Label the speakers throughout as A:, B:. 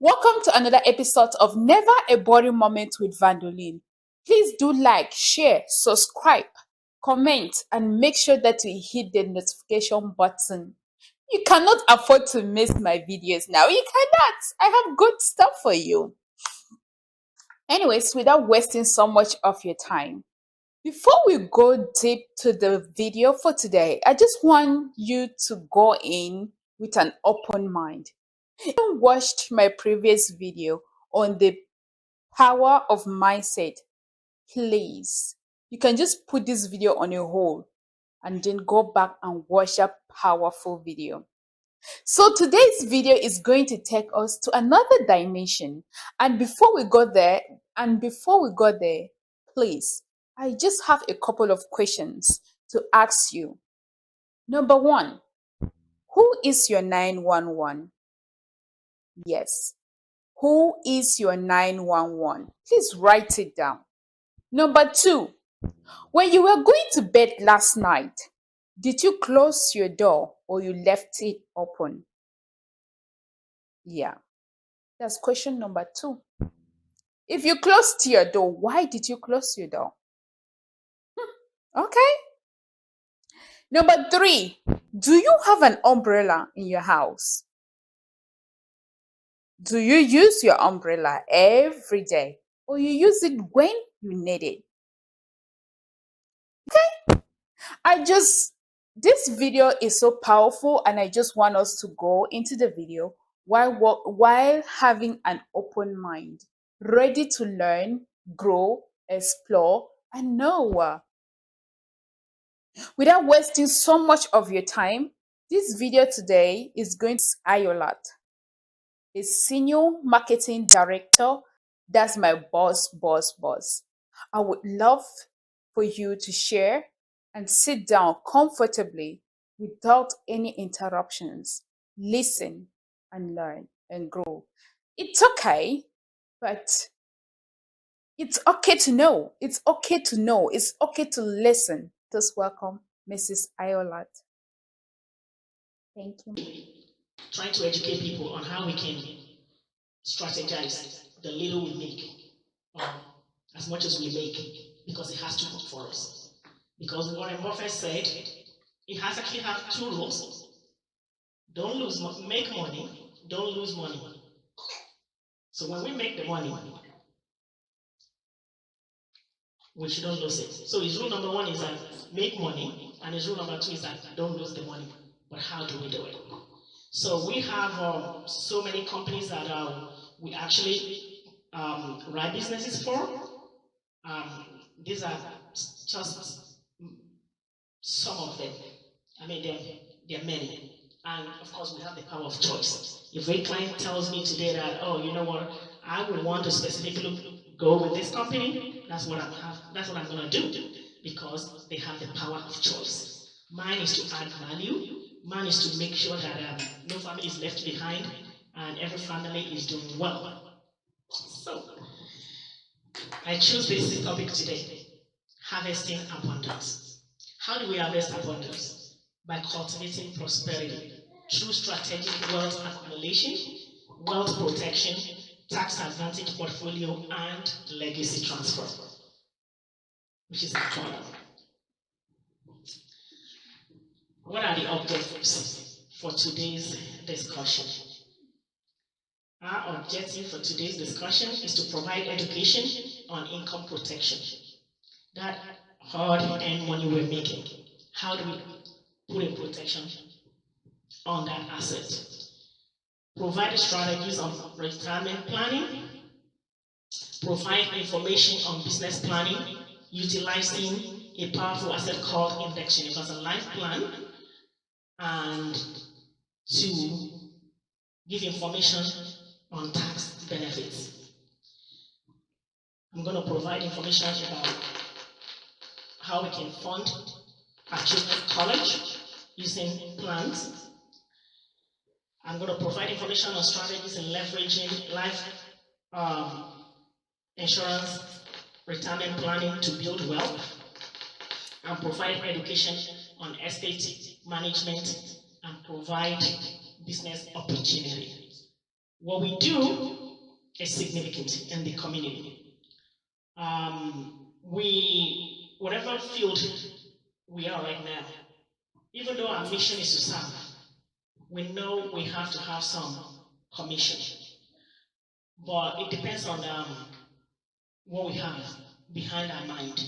A: Welcome to another episode of Never a Boring Moment with Vandoline. Please do like, share, subscribe, comment, and make sure that you hit the notification button. You cannot afford to miss my videos now. You cannot. I have good stuff for you. Anyways, without wasting so much of your time, before we go deep to the video for today, I just want you to go in with an open mind. If you watched my previous video on the power of mindset, please, you can just put this video on a hold and then go back and watch that powerful video. So today's video is going to take us to another dimension. And before we go there, please, I just have a couple of questions to ask you. Number one, who is your 911? Yes. Who is your 911? Please write it down. Number two, when you were going to bed last night, did you close your door or you left it open? Yeah, that's question number two. If you closed your door, why did you close your door? Okay. Number three, do you have an umbrella in your house? Do you use your umbrella every day or you use it when you need it? This video is so powerful and I just want us to go into the video while having an open mind, ready to learn, grow, explore, and know. Without wasting so much of your time, this video today is going to Ayolat, a senior marketing director. That's my boss. I would love for you to share and sit down comfortably without any interruptions. Listen and learn and grow. It's okay, but it's okay to know. It's okay to know. It's okay to listen. Just welcome Mrs. Ayolat. Thank you.
B: Trying to educate people on how we can strategize the little we make, as much as we make, because it has to work for us. Because Warren Buffett said it has actually have two rules: don't make money, don't lose money. So when we make the money, we shouldn't lose it. So his rule number one is that make money, and his rule number two is that don't lose the money. But how do we do it? So we have so many companies that we actually write businesses for. These are just some of them. I mean, there are many. And of course, we have the power of choice. If a client tells me today that, oh, you know what, I would want to specifically go with this company, that's what I'm going to do, because they have the power of choice. Mine is to add value. Mine is to make sure that no family is left behind and every family is doing well. So, I choose this topic today: harvesting abundance. How do we harvest abundance? By cultivating prosperity through strategic wealth accumulation, wealth protection, tax advantage portfolio, and legacy transfer, which is important. What are the objectives for today's discussion? Our objective for today's discussion is to provide education on income protection. That hard-earned money we're making, how do we put in protection on that asset? Provide strategies on retirement planning, provide information on business planning, utilizing a powerful asset called Index Universal Life Plan, and to give information on tax benefits. I'm going to provide information about how we can fund our children's college using plans. I'm going to provide information on strategies in leveraging life insurance, retirement planning to build wealth, and provide education on estate management and provide business opportunity. What we do is significant in the community. Whatever field we are right now, even though our mission is to serve, we know we have to have some commission. But it depends on what we have behind our mind,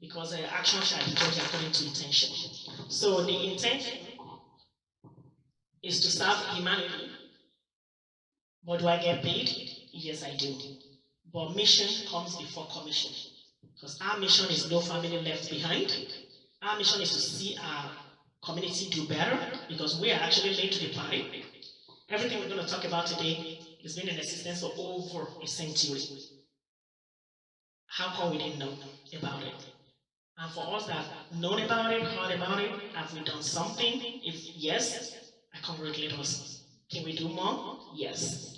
B: because action shall be judged according to intention. So the intent is to serve humanity. But do I get paid? Yes, I do. But mission comes before commission, because our mission is no family left behind. Our mission is to see our community do better, because we are actually late to the party. Everything we're going to talk about today has been in existence for over a century. How come we didn't know about it? And for us that have known about it, heard about it, have we done something? If yes, I congratulate us. Can we do more? Yes.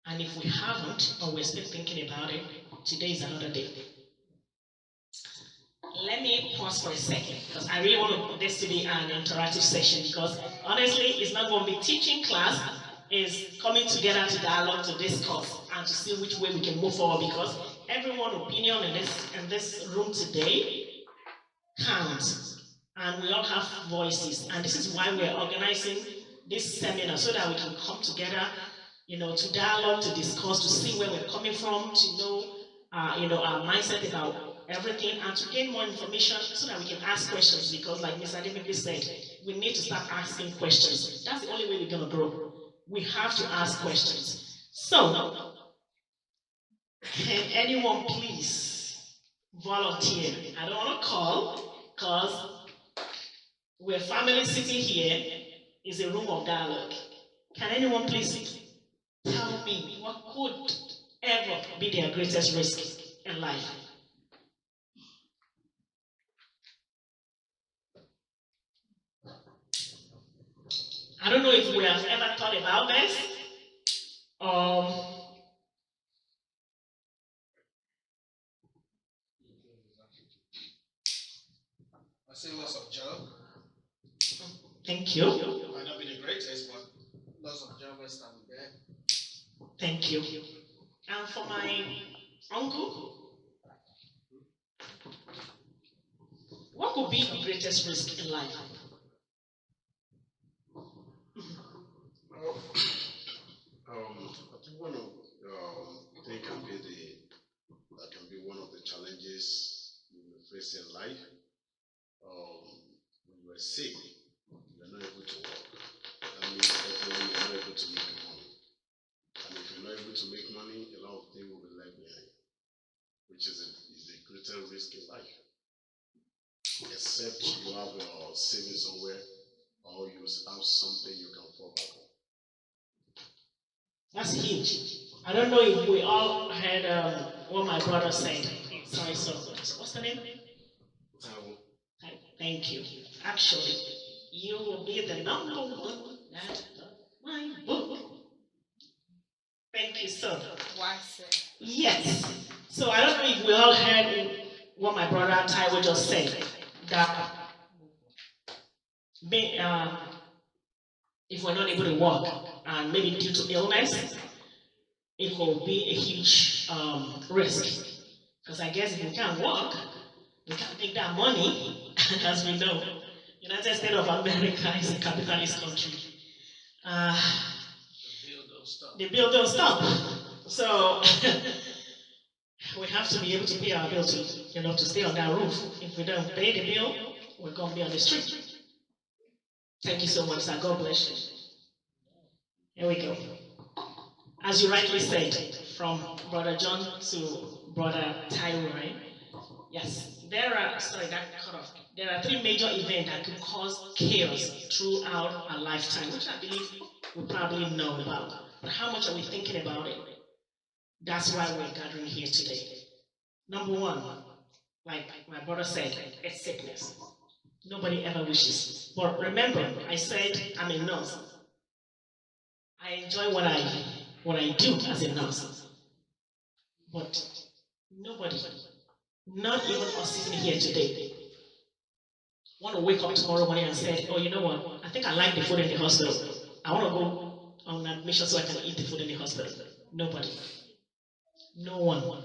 B: And if we haven't, or we're still thinking about it, today is another day. Let me pause for a second, because I really want this to be an interactive session, because honestly, it's not going to be teaching class, it's coming together to dialogue, to discuss, and to see which way we can move forward, because everyone's opinion in this room today counts, and we all have voices, and this is why we're organizing this seminar, so that we can come together, to dialogue, to discuss, to see where we're coming from, to know, our mindset about everything, and to gain more information so that we can ask questions, because like Mr. Ademeke said, we need to start asking questions. That's the only way we're going to grow. We have to ask questions. So, can anyone please volunteer? I don't want to call, because we're family sitting here, is a room of dialogue. Can anyone please tell me what could ever be their greatest risk in life? I don't know if we have ever thought about this.
C: I say loss of job.
B: Thank you.
C: Might not be the greatest, but loss of job is not bad.
B: Thank you. And for my uncle, what could be the greatest risk in life?
D: I think one of thing can be one of the challenges you will face in life. When you are sick, you are not able to work. That means definitely you are not able to make money. And if you're not able to make money, a lot of things will be left behind, which is a greater risk in life. Except you have saving somewhere, or you have something you can fall back on.
B: That's huge. I don't know if we all heard what my brother said. Sorry, so what's the name? Thank you. Actually, you will be the number one at my book. Thank you, sir.
A: Why, sir?
B: Yes. So I don't know if we all heard what my brother Taiwo just said. That if we're not able to work, and maybe due to illness, it will be a huge risk. Because I guess if we can't work, we can't make that money, as we know. United States of America is a capitalist country. The bill don't stop. So we have to be able to pay our bill to stay on that roof. If we don't pay the bill, we're going to be on the street. Thank you so much, sir. God bless you. Here we go. As you rightly said, from Brother John to Brother Taiwo, right? Yes. There are 3 major events that could cause chaos throughout our lifetime, which I believe we probably know about. But how much are we thinking about it? That's why we're gathering here today. Number 1, like my brother said, it's sickness. Nobody ever wishes. But remember, I said I'm a nurse. I enjoy what I do as a nurse. But nobody, not even us sitting here today, want to wake up tomorrow morning and say, oh, you know what? I think I like the food in the hospital. I want to go on admission so I can eat the food in the hospital? Nobody. No one.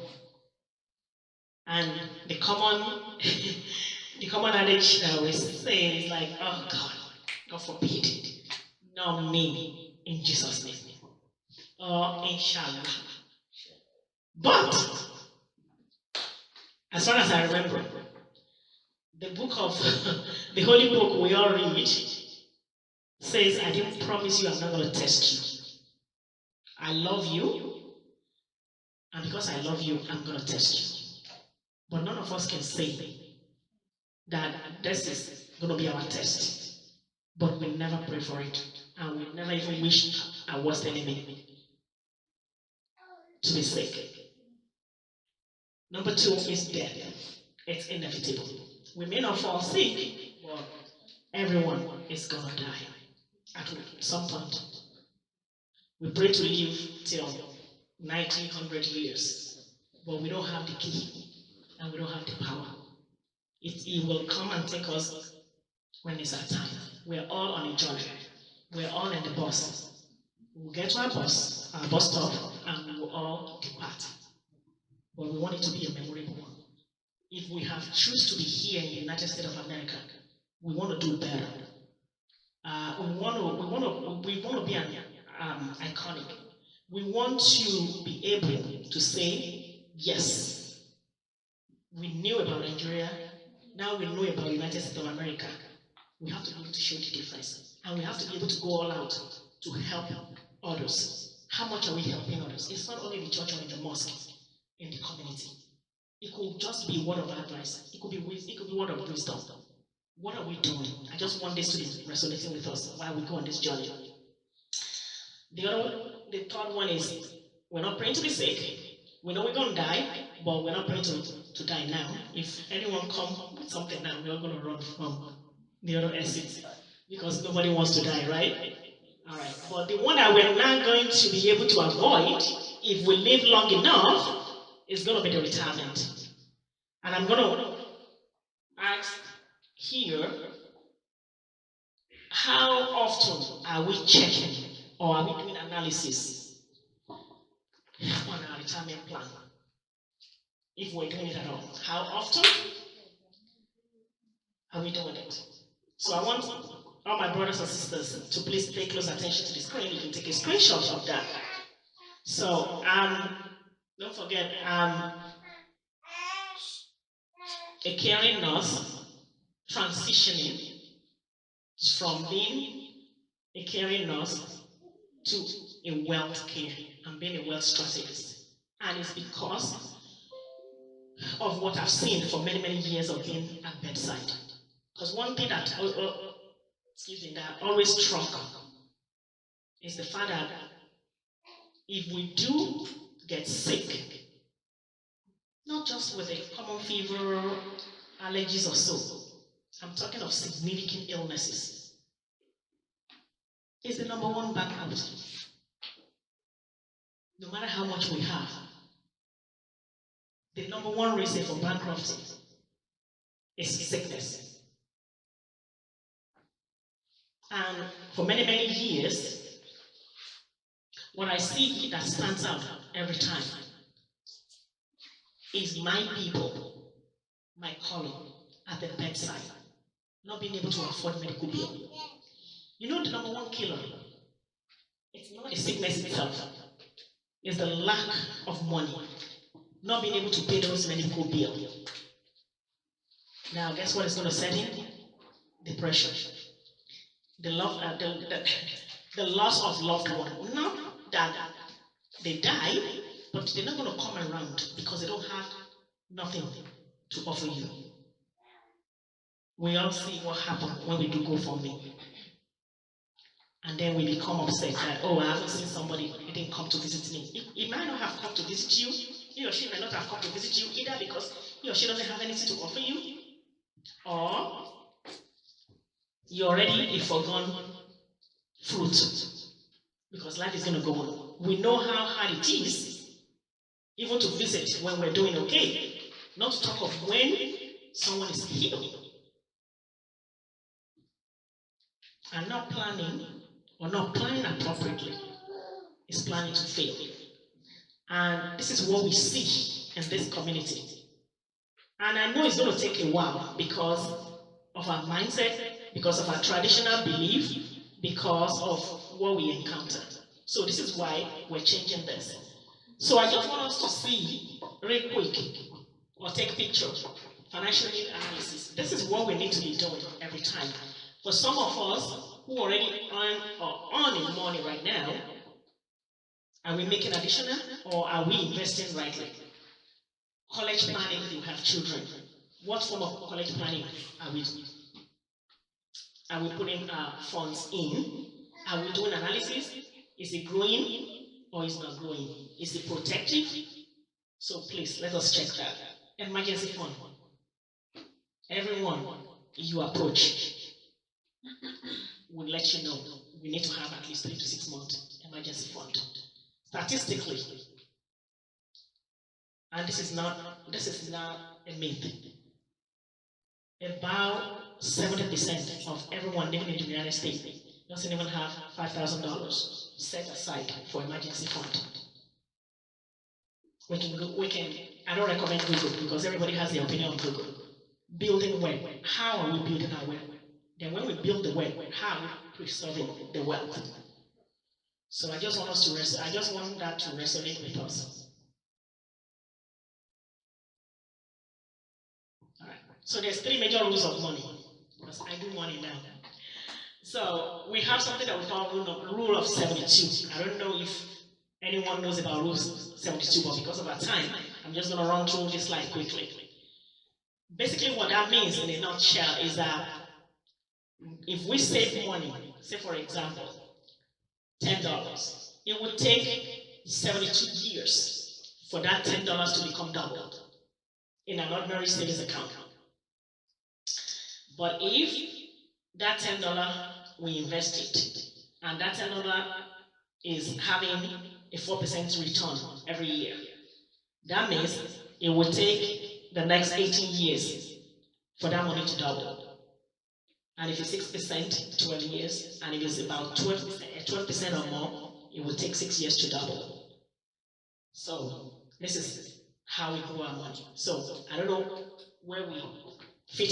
B: And the common the common adage that we say is like, oh God, God forbid, not me, in Jesus' name. Or inshallah. But as far as I remember, the book of the holy book we all read says, I didn't promise you I'm not going to test you. I love you, and because I love you, I'm going to test you. But none of us can say that this is going to be our test. But we never pray for it, and we never even wish our worst enemy to be sick. Number 2 is death. It's inevitable. We may not fall sick, but everyone is going to die at some point. We pray to live till 1900 years, but we don't have the key and we don't have the power. It will come and take us when it's our time. We're all on a journey. We're all in the bus. We'll get to our bus stop, and we will all depart. But we want it to be a memorable one. If we have choose to be here in the United States of America, we want to do better. We want to be iconic. We want to be able to say, yes, we knew about Nigeria, now we know about the United States of America. We have to be able to show the difference. And we have to be able to go all out to help others. How much are we helping others? It's not only the church or in the mosque, in the community. It could just be word of advice. It could be word of wisdom. What are we doing? I just want this to be resonating with us while we go on this journey. The third one is, we're not praying to be sick. We know we're going to die, but we're not praying to die now. If anyone comes with something now, we're going to run from the other exit because nobody wants to die, right? All right. But the one that we're not going to be able to avoid, if we live long enough, is going to be the retirement. And I'm going to ask here, how often are we checking or are we doing analysis on our retirement plan? If we're doing it at all, how often are we doing it? So I want all my brothers and sisters to please pay close attention to the screen. You can take a screenshot of that. So don't forget, a caring nurse transitioning from being a caring nurse to a wealth care and being a wealth strategist. And it's because of what I've seen for many, many years of being at bedside. Because one thing that always struck is the fact that if we do get sick, not just with a common fever, allergies or so, I'm talking of significant illnesses, it's the number one bankruptcy. No matter how much we have, the number one reason for bankruptcy is sickness. And for many, many years, what I see that stands out every time is my people, my colleague at the bedside, not being able to afford medical bill. You know the number one killer? It's not the sickness itself. It's the lack of money, not being able to pay those medical bills. Now, guess what is going to set in? Depression. The loss of loved one. Not that they die, but they're not going to come around because they don't have nothing to offer you. We all see what happens when we do GoFundMe. And then we become upset that, oh, I haven't seen somebody, he didn't come to visit me. He might not have come to visit you. He or she might not have come to visit you either because he or she doesn't have anything to offer you. Or you're already a foregone fruit because life is going to go on. We know how hard it is even to visit when we're doing okay, not to talk of when someone is healed. And not planning or not planning appropriately is planning to fail. And this is what we see in this community. And I know it's going to take a while because of our mindset, because of our traditional belief, because of what we encounter. So this is why we're changing this. So I just want us to see real quick, or take picture, financial need analysis. This is what we need to be doing every time. For some of us who already earning money right now, are we making additional or are we investing rightly? College planning, if you have children. What form of college planning are we doing? Are we putting funds in? Are we doing analysis? Is it growing or is it not growing? Is it protective? So please, let us check that. Emergency fund. Everyone you approach will let you know we need to have at least 3 to 6 months emergency fund. Statistically, and this is not a myth, about 70% of everyone living in the United States doesn't even have $5,000 set aside for emergency fund. I don't recommend Google because everybody has their opinion on Google. Building web. How are we building our web? Then when we build the web, how are we preserving the wealth? So I just want that to resonate with us. All right. So there's 3 major rules of money, because I do money now. So we have something that we call rule of 72. I don't know if anyone knows about rule 72, but because of our time, I'm just going to run through this slide quickly. Basically, what that means in a nutshell is that if we save money, say for example, $10, it would take 72 years for that $10 to become doubled in an ordinary savings account. But if that $10 we invested, and that $10 is having a 4% return every year, that means it will take the next 18 years for that money to double. And if it's 6%, 12 years, and if it's about 12% or more, it will take 6 years to double. So this is how we grow our money. So I don't know where we fit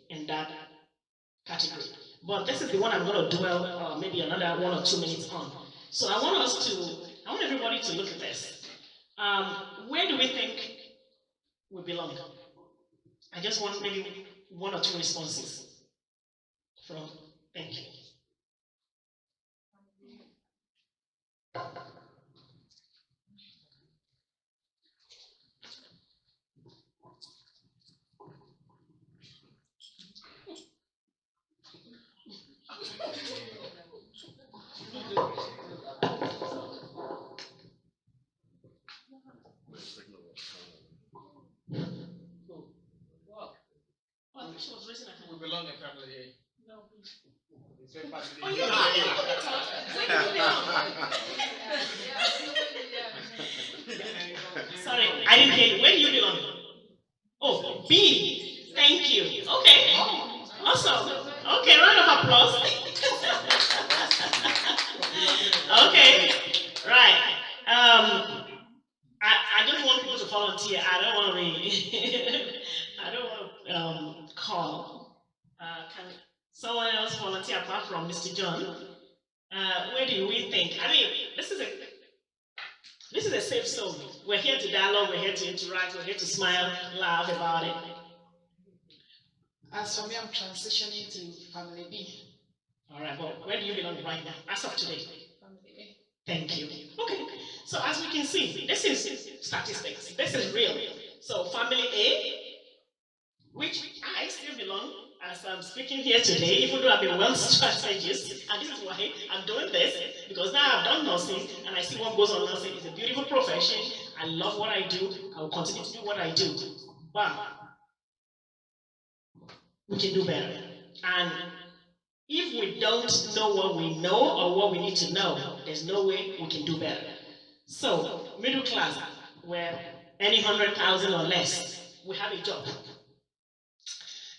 B: in that category. But this is the one I'm going to dwell maybe another 1 or 2 minutes on. So I want everybody to look at this. Where do we think we belong? I just want maybe 1 or 2 responses from, thank you.
C: We belong in family A.
B: No.
C: It's a family A.
B: Oh, yeah. Sorry, I didn't hear you. Where do you belong? Oh, B. Thank you. Okay. Awesome. Okay, round of applause. Okay. Right. I just want people to volunteer. I don't want to be. I don't want to call. Can someone else volunteer apart from Mr. John? Where do we think? I mean, this is a safe zone. We're here to dialogue. We're here to interact. We're here to smile, laugh about it.
E: As for me, I'm transitioning to family B.
B: All right. Well, where do you belong right now? As of today.
E: Family A.
B: Thank you. Okay. So as we can see, this is statistics. This is real. So family A, which I still belong, as I'm speaking here today, even though I'm a wealth strategist, and this is why I'm doing this, because now I've done nursing, and I see what goes on nursing. It's a beautiful profession. I love what I do. I will continue to do what I do. But we can do better. And if we don't know what we know or what we need to know, there's no way we can do better. So, middle class, where any 100,000 or less, we have a job.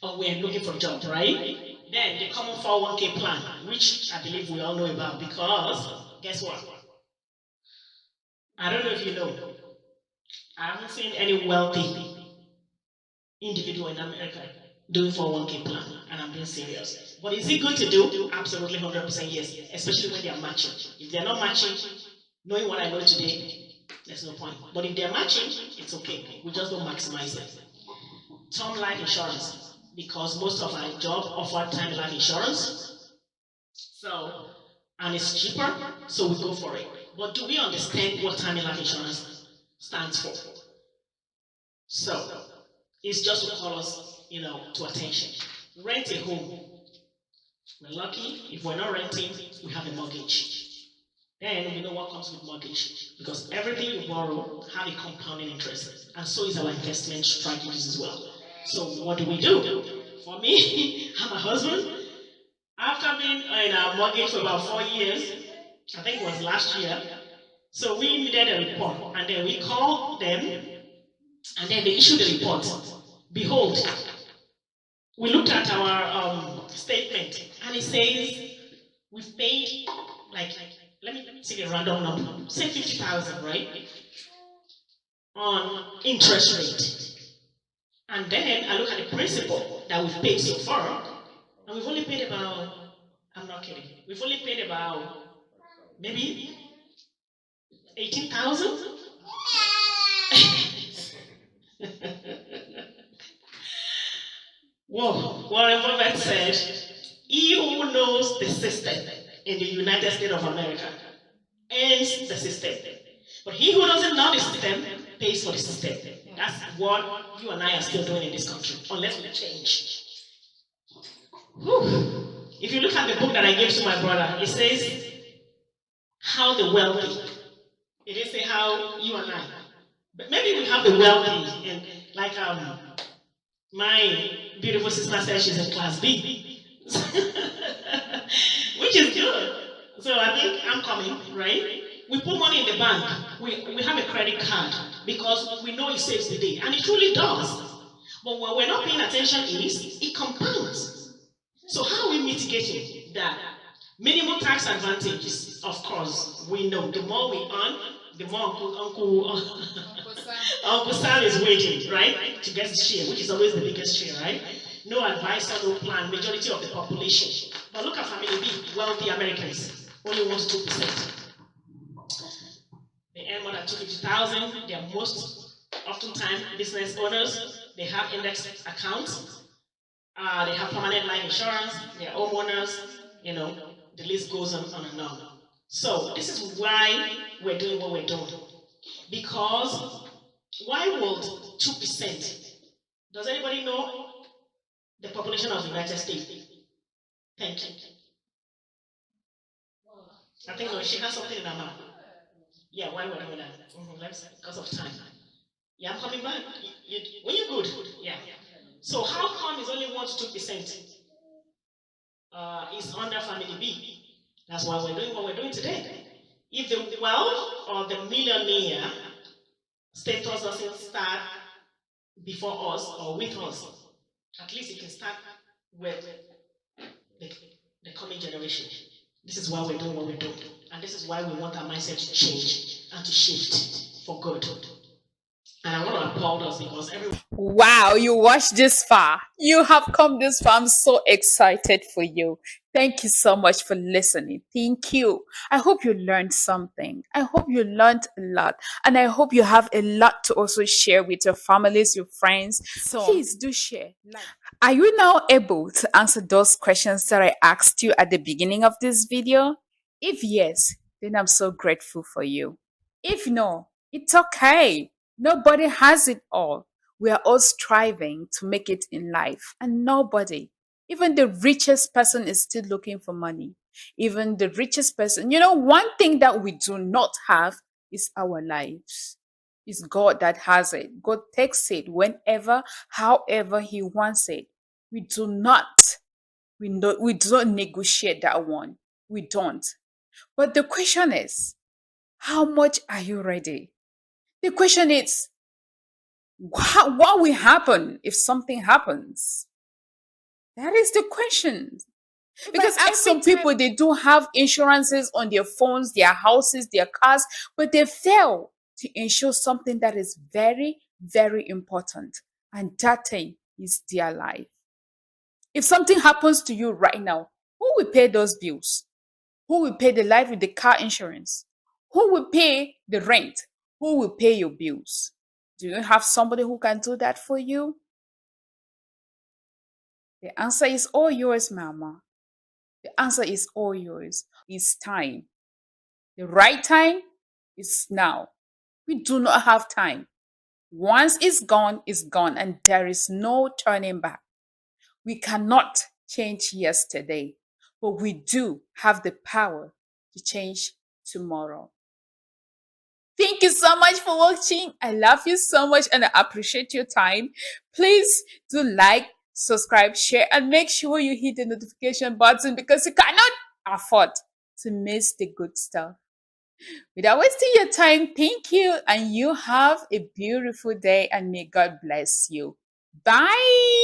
B: Or we're looking for a job, right? Then the common 401k plan, which I believe we all know about, because guess what? I don't know if you know, I haven't seen any wealthy individual in America doing 401k plan, and I'm being serious. But is it good to do? Absolutely 100% yes, especially when they are matching. If they're not matching, knowing what I know today, there's no point. But if they're matching, it's okay. We just don't maximize it. Term life insurance, because most of our job offer time life insurance. So, and it's cheaper, so we go for it. But do we understand what time life insurance stands for? So, it's just to call us, to attention. Rent a home. We're lucky. If we're not renting, we have a mortgage. Then we know what comes with mortgage, because everything you borrow have a compounding interest, and so is our investment strategies as well. So what do? For me, I'm a husband. After being in a mortgage for about 4 years, I think it was last year, so we needed a report, and then we called them, and then they issued the report. Behold, we looked at our statement, and it says we've paid, like, let me take a random number, say 50,000, right, on interest rate. And then I look at the principal that we've paid so far, and we've only paid about, I'm not kidding, we've only paid about maybe 18,000. Whoa, Warren Buffett said, he who knows the system in the United States of America ends the system. But he who doesn't know the system pays for the system. That's what you and I are still doing in this country, unless we change. Whew. If you look at the book that I gave to my brother, it says, How the Wealthy. It didn't say how you and I. But maybe we have the wealthy, and like my beautiful sister says she's in class B, which is good. So I think I'm coming, right? We put money in the bank. We have a credit card because we know it saves the day, and it truly does. But what we're not paying attention is it compounds. So how are we mitigating that? Minimum tax advantages, of course, we know. The more we earn, the more Uncle Sam is waiting, right, to get the share, which is always the biggest share, right? No advisor, no plan, majority of the population. But look at Family B, wealthy Americans, only 1 to 2%. They earn more than 250,000. They are most oftentimes business owners. They have index accounts. They have permanent life insurance. They are homeowners. The list goes on and on. So this is why we're doing what we're doing. Because why would 2%? Does anybody know the population of the United States? Thank you. I think no, she has something in her mouth. Yeah, why we're doing that? Because of time. Yeah, I'm coming back. When you're good. Yeah. So how come it's only 1 to 2%? Is under Family B. That's why we're doing what we're doing today. If the wealth or the millionaire status doesn't start before us or with us, at least it can start with the coming generation. This is why we're doing what we're doing. And this is why we want our mindset to change and to shift for good. And I want to applaud us because everyone.
A: Wow, you watched this far. You have come this far. I'm so excited for you. Thank you so much for listening. Thank you. I hope you learned something. I hope you learned a lot. And I hope you have a lot to also share with your families, your friends. So please do share. Are you now able to answer those questions that I asked you at the beginning of this video? If yes, then I'm so grateful for you. If no, it's okay. Nobody has it all. We are all striving to make it in life, and nobody, even the richest person, is still looking for money. Even the richest person, one thing that we do not have is our lives. It's God that has it. God takes it whenever, however He wants it. We do not negotiate that one. We don't. But the question is, how much are you ready? The question is, what will happen if something happens? That is the question. Because I ask some people, they do have insurances on their phones, their houses, their cars, but they fail to insure something that is very, very important. And that thing is their life. If something happens to you right now, who will pay those bills? Who will pay the life with the car insurance? Who will pay the rent? Who will pay your bills? Do you have somebody who can do that for you? The answer is all yours, Mama. The answer is all yours. It's time. The right time is now. We do not have time. Once it's gone, and there is no turning back. We cannot change yesterday, but we do have the power to change tomorrow. Thank you so much for watching. I love you so much and I appreciate your time. Please do like, subscribe, share, and make sure you hit the notification button because you cannot afford to miss the good stuff. Without wasting your time, thank you, and you have a beautiful day, and may God bless you. Bye.